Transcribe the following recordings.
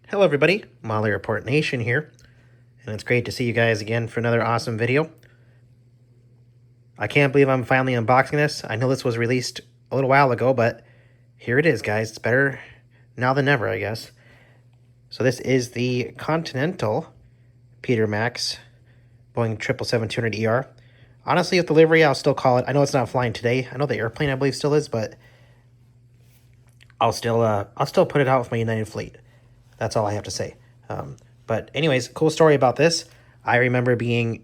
Hello everybody, Molly Report Nation here, and it's great to see you guys again for another awesome video. I can't believe I'm finally unboxing this. I know this was released a little while ago, but here it is, guys. It's better now than never, I guess. So this is the Continental Peter Max Boeing 777-200ER. Honestly, with delivery, I'll still call it. I know it's not flying today. I know the airplane, I believe, still is, but I'll still put it out with my United fleet. That's all I have to say. But anyways, cool story about this. I remember being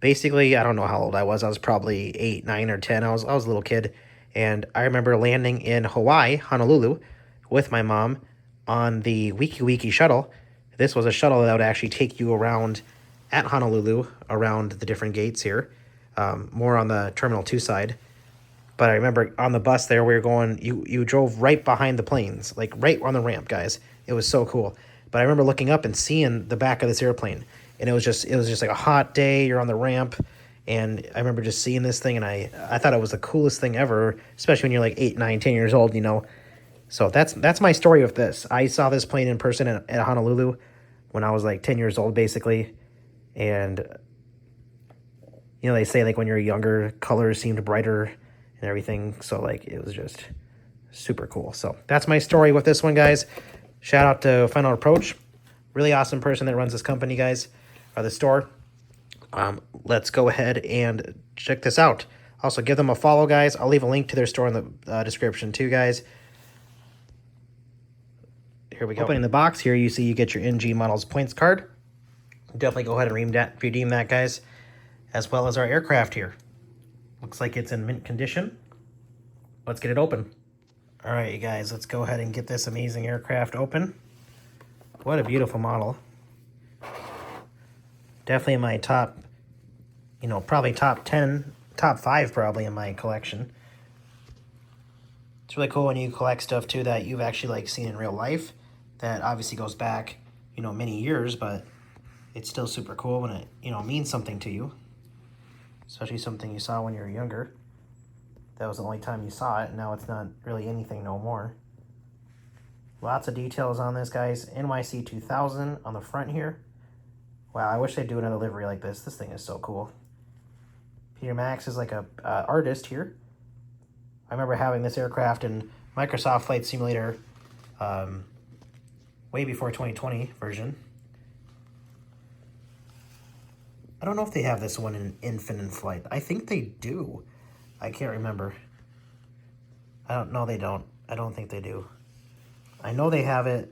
basically, I don't know how old I was. I was probably 8, 9, or 10. I was a little kid. And I remember landing in Hawaii, Honolulu, with my mom on the Wiki Wiki shuttle. This was a shuttle that would actually take you around at Honolulu, around the different gates here, more on the Terminal 2 side. But I remember on the bus there, we were going, you drove right behind the planes, like right on the ramp, guys. It was so cool. But I remember looking up and seeing the back of this airplane, and it was just like a hot day. You're on the ramp, and I remember just seeing this thing, and I thought it was the coolest thing ever, especially when you're like 8, 9, 10 years old, you know. So that's my story with this. I saw this plane in person at Honolulu when I was like 10 years old, basically, and you know, they say like when you're younger, colors seemed brighter and everything. So like it was just super cool. So that's my story with this one, guys. Shout out to Final Approach. Really awesome person that runs this company, guys, or the store. Let's go ahead and check this out. Also, give them a follow, guys. I'll leave a link to their store in the description too, guys. Here we go. Opening the box here, you see you get your NG Models points card. Definitely go ahead and redeem that, guys, as well as our aircraft here. Looks like it's in mint condition. Let's get it open. All right, you guys, let's go ahead and get this amazing aircraft open. What a beautiful model. Definitely in my top, you know, probably top 10, top 5 probably in my collection. It's really cool when you collect stuff too that you've actually like seen in real life. That obviously goes back, you know, many years, but it's still super cool when it, you know, means something to you. Especially something you saw when you were younger. That was the only time you saw it, and now it's not really anything no more. Lots of details on this, guys. NYC 2000 on the front here. Wow, I wish they'd do another livery like this. This thing is so cool. Peter Max is like a artist here. I remember having this aircraft in Microsoft Flight Simulator way before 2020 version. I don't know if they have this one in Infinite Flight. I think they do. I can't remember. No, they don't. I don't think they do. I know they have it,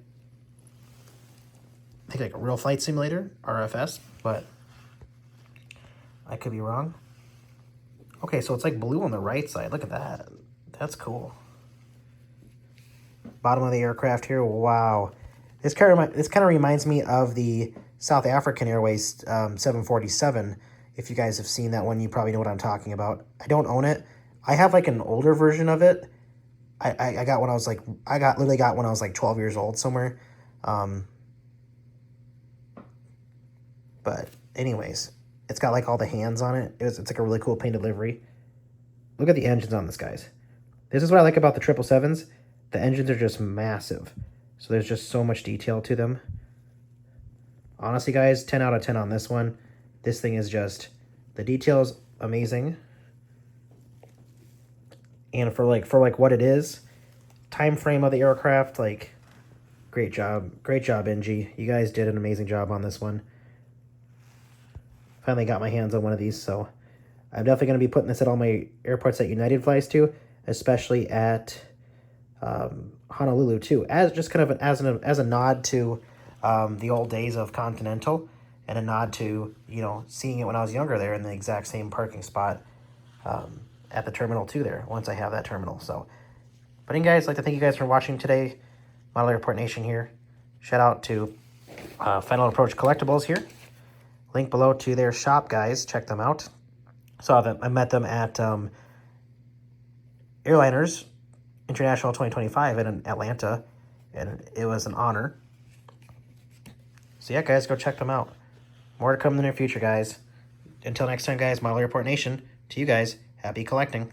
I think like a Real Flight Simulator, RFS, but I could be wrong. Okay, so it's like blue on the right side. Look at that. That's cool. Bottom of the aircraft here. Wow. This kind of reminds me of the South African Airways 747. If you guys have seen that one, you probably know what I'm talking about. I don't own it. I have like an older version of it. I got when I was like, literally got when I was like 12 years old somewhere. But anyways, it's got like all the hands on it. It's like a really cool painted livery. Look at the engines on this, guys. This is what I like about the 777s. The engines are just massive. So there's just so much detail to them. Honestly, guys, 10 out of 10 on this one. This thing is just, the detail's amazing. And for what it is, time frame of the aircraft, like, great job, NG. You guys did an amazing job on this one. Finally got my hands on one of these, so I'm definitely going to be putting this at all my airports that United flies to, especially at Honolulu too, as just kind of as a nod to the old days of Continental, and a nod to, you know, seeing it when I was younger there in the exact same parking spot at the Terminal 2 there, once I have that terminal. So, but anyway, guys, I'd like to thank you guys for watching today. Model Airport Nation here. Shout out to Final Approach Collectibles here. Link below to their shop, guys. Check them out. I met them at Airliners International 2025 in Atlanta, and it was an honor. So yeah, guys, go check them out. More to come in the near future, guys. Until next time, guys, Model Airport Nation, to you guys, happy collecting.